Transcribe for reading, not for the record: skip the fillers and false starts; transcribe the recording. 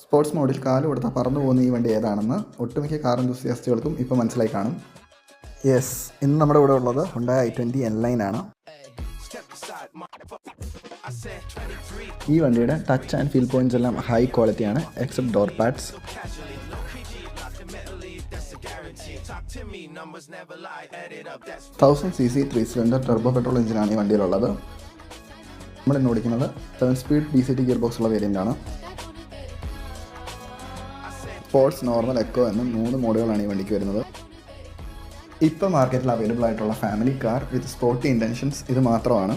Sports മോഡിൽ കാല് കൊടുത്താൽ പറന്നു പോകുന്ന ഈ വണ്ടി ഏതാണെന്ന് ഒട്ടുമിക്ക കാർ എന്തൂസിയാസ്റ്റുകൾക്കും ഇപ്പോൾ മനസ്സിലായി കാണും. യെസ്, ഇന്ന് നമ്മുടെ കൂടെ ഉള്ളത് ഹുണ്ടായ് i20 N-Line ആണ്. ഈ വണ്ടിയുടെ ടച്ച് ആൻഡ് ഫീൽ പോയിന്റ്സ് എല്ലാം ഹൈ ക്വാളിറ്റിയാണ്, except door pads. 1000cc 3-cylinder turbo petrol എഞ്ചിനാണ് ഈ വണ്ടിയിലുള്ളത്. നമ്മൾ ഇന്ന് ഓടിക്കുന്നത് 7 സ്പീഡ് DCT ഗിയർ ബോക്സ് ഉള്ള വേരിയൻ്റ് ആണ്. സ്പോർട്സ്, നോർമൽ, എക്കോ എന്ന 3 മോഡുകളാണ് ഈ വണ്ടിക്ക് വരുന്നത്. ഇപ്പോൾ മാർക്കറ്റിൽ അവൈലബിൾ ആയിട്ടുള്ള ഫാമിലി കാർ വിത്ത് സ്പോർട്ടി ഇൻറ്റൻഷൻസ് ഇത് മാത്രമാണ്.